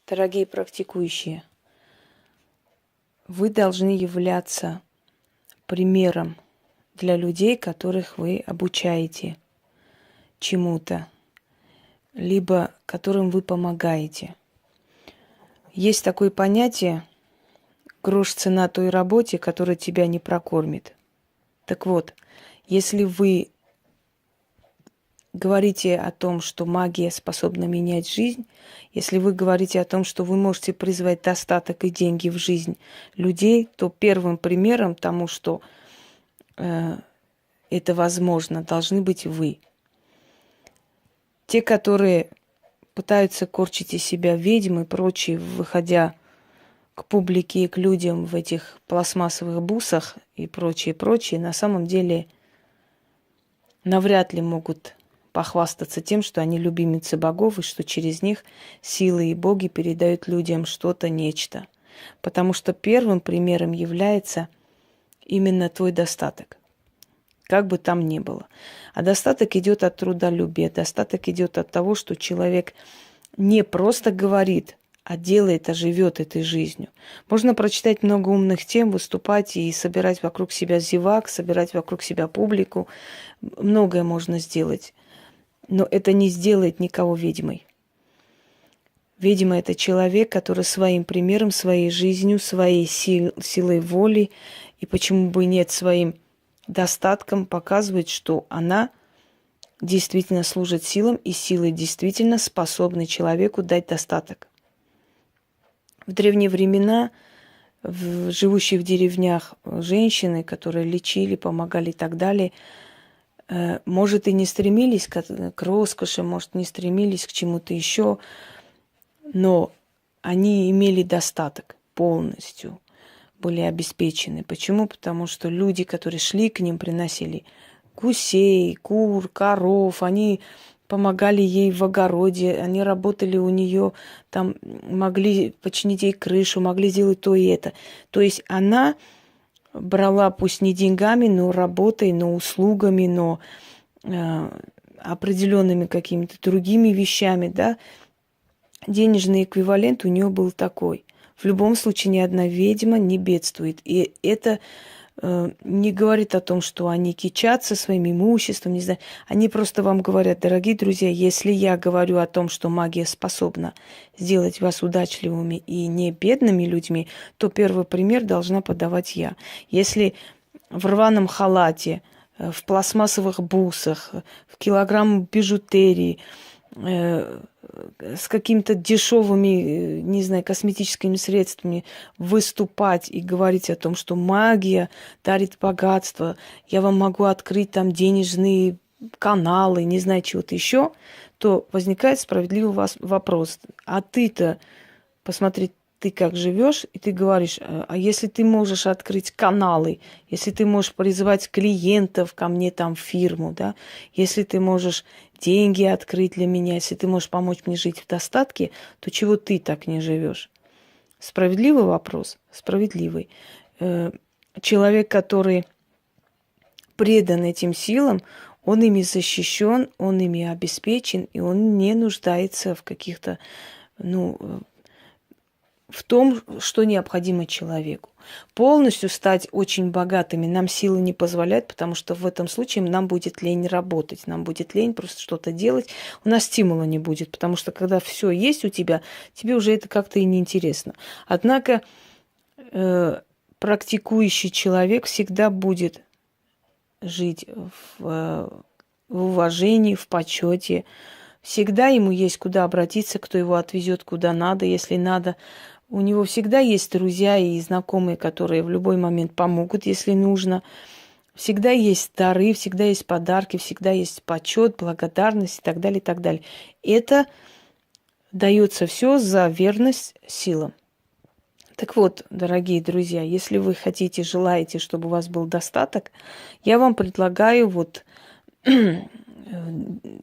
Дорогие практикующие, вы должны являться примером для людей, которых вы обучаете чему-то, либо которым вы помогаете. Есть такое понятие «грош цена той работе, которая тебя не прокормит». Так вот, если вы говорите о том, что магия способна менять жизнь, если вы говорите о том, что вы можете призвать достаток и деньги в жизнь людей, то первым примером тому, что это возможно, должны быть вы. Те, которые пытаются корчить из себя ведьм и прочие, выходя к публике и к людям в этих пластмассовых бусах и прочее, на самом деле навряд ли могут похвастаться тем, что они любимицы богов, и что через них силы и боги передают людям что-то, нечто. Потому что первым примером является именно твой достаток, как бы там ни было. А достаток идет от трудолюбия, достаток идет от того, что человек не просто говорит, а делает, а живет этой жизнью. Можно прочитать много умных тем, выступать и собирать вокруг себя зевак, собирать вокруг себя публику. Многое можно сделать. Но это не сделает никого ведьмой. Ведьма – это человек, который своим примером, своей жизнью, своей силой воли и почему бы нет своим достатком показывает, что она действительно служит силам, и силы действительно способны человеку дать достаток. В древние времена живущие в деревнях женщины, которые лечили, помогали и так далее, может, и не стремились к роскоши, может, не стремились к чему-то еще, но они имели достаток полностью, были обеспечены. Почему? Потому что люди, которые шли к ним, приносили гусей, кур, коров, они помогали ей в огороде, они работали у нее, там могли починить ей крышу, могли сделать то и это. То есть она брала, пусть не деньгами, но работой, но услугами, но определенными какими-то другими вещами, да. Денежный эквивалент у нее был такой. В любом случае ни одна ведьма не бедствует. И это не говорит о том, что они кичатся своим имуществом, не знаю. Они просто вам говорят: дорогие друзья, если я говорю о том, что магия способна сделать вас удачливыми и не бедными людьми, то первый пример должна подавать я. Если в рваном халате, в пластмассовых бусах, в килограмм бижутерии, с какими-то дешевыми, не знаю, косметическими средствами выступать и говорить о том, что магия дарит богатство, я вам могу открыть там денежные каналы, не знаю, чего-то еще, то возникает справедливый вопрос. А ты-то, посмотри, ты как живешь, и ты говоришь: а если ты можешь открыть каналы, если ты можешь призывать клиентов ко мне там в фирму, да, если ты можешь деньги открыть для меня, если ты можешь помочь мне жить в достатке, то чего ты так не живешь? Справедливый вопрос? Справедливый. Человек, который предан этим силам, он ими защищен, он ими обеспечен, и он не нуждается в каких-то, в том, что необходимо человеку. Полностью стать очень богатыми нам силы не позволяют, потому что в этом случае нам будет лень работать, нам будет лень просто что-то делать, у нас стимула не будет, потому что когда все есть у тебя, тебе уже это как-то и неинтересно. Однако практикующий человек всегда будет жить в уважении, в почете. Всегда ему есть куда обратиться, кто его отвезет куда надо, если надо. У него всегда есть друзья и знакомые, которые в любой момент помогут, если нужно. Всегда есть дары, всегда есть подарки, всегда есть почет, благодарность и так далее, и так далее. Это дается все за верность силам. Так вот, дорогие друзья, если вы хотите, желаете, чтобы у вас был достаток, я вам предлагаю вот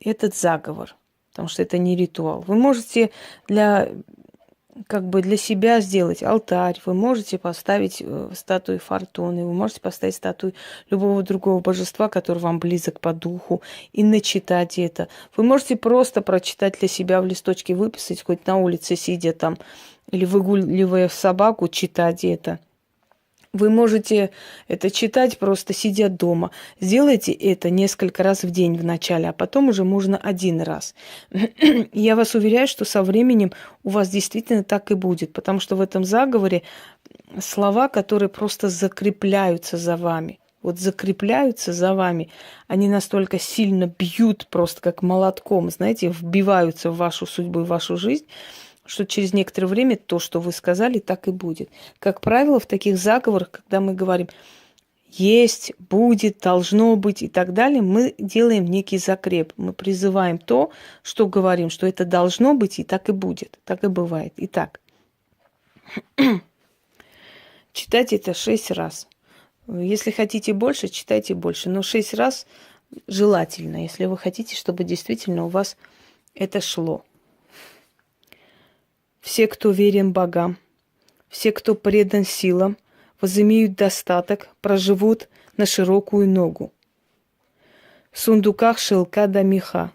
этот заговор, потому что это не ритуал. Вы можете для как бы для себя сделать алтарь, вы можете поставить статую Фортуны, вы можете поставить статую любого другого божества, который вам близок по духу, и начитать это. Вы можете просто прочитать для себя в листочке, выписать, хоть на улице сидя там, или выгуливая собаку, читать это. Вы можете это читать, просто сидя дома. Сделайте это несколько раз в день в начале, а потом уже можно один раз. Я вас уверяю, что со временем у вас действительно так и будет, потому что в этом заговоре слова, которые просто закрепляются за вами. Вот закрепляются за вами, они настолько сильно бьют просто как молотком, знаете, вбиваются в вашу судьбу, в вашу жизнь, что через некоторое время то, что вы сказали, так и будет. Как правило, в таких заговорах, когда мы говорим «есть», «будет», «должно быть» и так далее, мы делаем некий закреп. Мы призываем то, что говорим, что это должно быть, и так и будет. Так и бывает. Итак, читайте это 6 раз. Если хотите больше, читайте больше. Но 6 раз желательно, если вы хотите, чтобы действительно у вас это шло. Все, кто верен богам, все, кто предан силам, возымеют достаток, проживут на широкую ногу. В сундуках шелка да меха,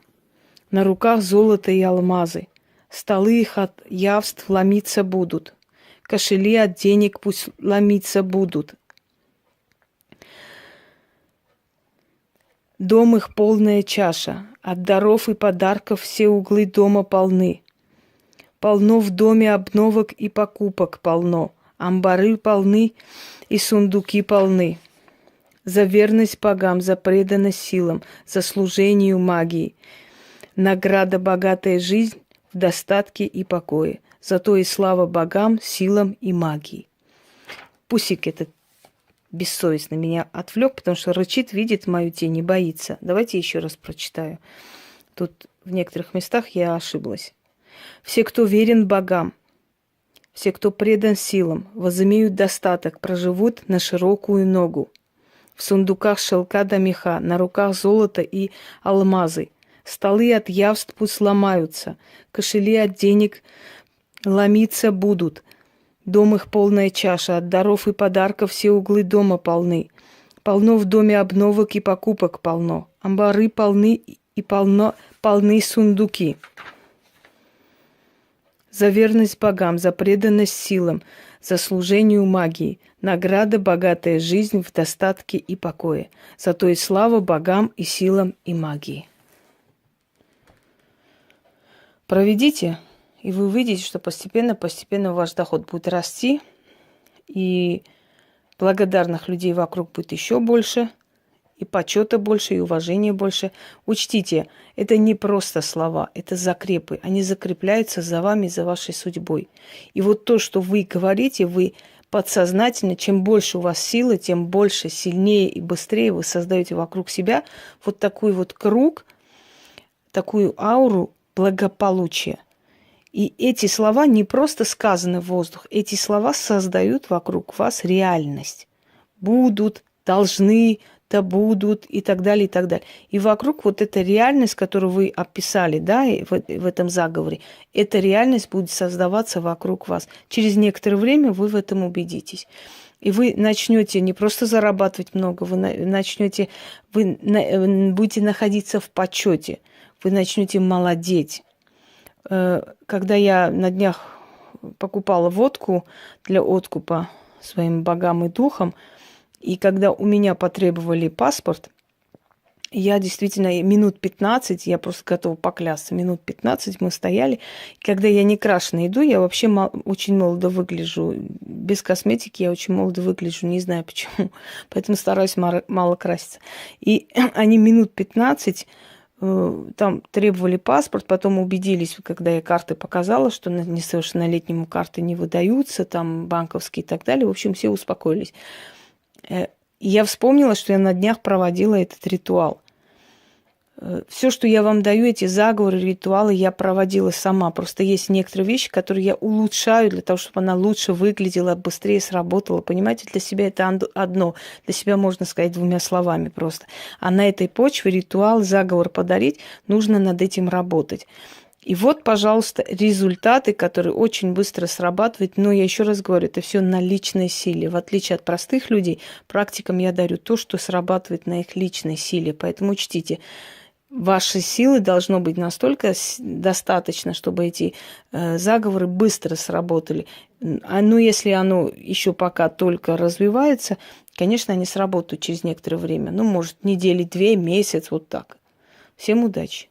на руках золото и алмазы, столы их от явств ломиться будут, кошели от денег пусть ломиться будут. Дом их полная чаша, от даров и подарков все углы дома полны. Полно в доме обновок и покупок полно, амбары полны и сундуки полны. За верность богам, за преданность силам, за служению магии. Награда богатая жизнь в достатке и покое. Зато и слава богам, силам и магии. Пусик этот бессовестно меня отвлек, потому что рычит, видит мою тень и боится. Давайте еще раз прочитаю. Тут в некоторых местах я ошиблась. Все, кто верен богам, все, кто предан силам, возымеют достаток, проживут на широкую ногу. В сундуках шелка да меха, на руках золото и алмазы. Столы от явств пусть сломаются, кошели от денег ломиться будут. Дом их полная чаша, от даров и подарков все углы дома полны. Полно в доме обновок и покупок полно. Амбары полны и полны сундуки. За верность богам, за преданность силам, за служению магии, награда богатая жизнь в достатке и покое. Зато и слава богам и силам и магии. Проведите, и вы увидите, что постепенно ваш доход будет расти, и благодарных людей вокруг будет еще больше, и почета больше, и уважения больше. Учтите, это не просто слова, это закрепы. Они закрепляются за вами, за вашей судьбой. И вот то, что вы говорите, вы подсознательно, чем больше у вас силы, тем больше, сильнее и быстрее вы создаете вокруг себя вот такой вот круг, такую ауру благополучия. И эти слова не просто сказаны в воздух, эти слова создают вокруг вас реальность. Будут, должны, да будут и так далее, и так далее. И вокруг вот эта реальность, которую вы описали, да, в этом заговоре, эта реальность будет создаваться вокруг вас. Через некоторое время вы в этом убедитесь. И вы начнете не просто зарабатывать много, вы будете находиться в почете, вы начнете молодеть. Когда я на днях покупала водку для откупа своим богам и духам, и когда у меня потребовали паспорт, я действительно минут 15, я просто готова поклясться, минут 15 мы стояли. И когда я не крашена иду, я вообще очень молодо выгляжу. Без косметики я очень молодо выгляжу, не знаю почему. Поэтому стараюсь мало краситься. И они минут 15 там требовали паспорт, потом убедились, когда я карты показала, что несовершеннолетнему карты не выдаются, там банковские и так далее. В общем, все успокоились. Я вспомнила, что я на днях проводила этот ритуал. Все, что я вам даю, эти заговоры, ритуалы, я проводила сама. Просто есть некоторые вещи, которые я улучшаю для того, чтобы она лучше выглядела, быстрее сработала. Понимаете, для себя это одно. Для себя можно сказать 2 словами просто. А на этой почве ритуал, заговор подарить, нужно над этим работать. И вот, пожалуйста, результаты, которые очень быстро срабатывают. Но я еще раз говорю, это все на личной силе. В отличие от простых людей, практикам я дарю то, что срабатывает на их личной силе. Поэтому учтите, вашей силы должно быть настолько достаточно, чтобы эти заговоры быстро сработали. Ну, если оно еще пока только развивается, конечно, они сработают через некоторое время. Ну, может, недели, 2, месяц, вот так. Всем удачи!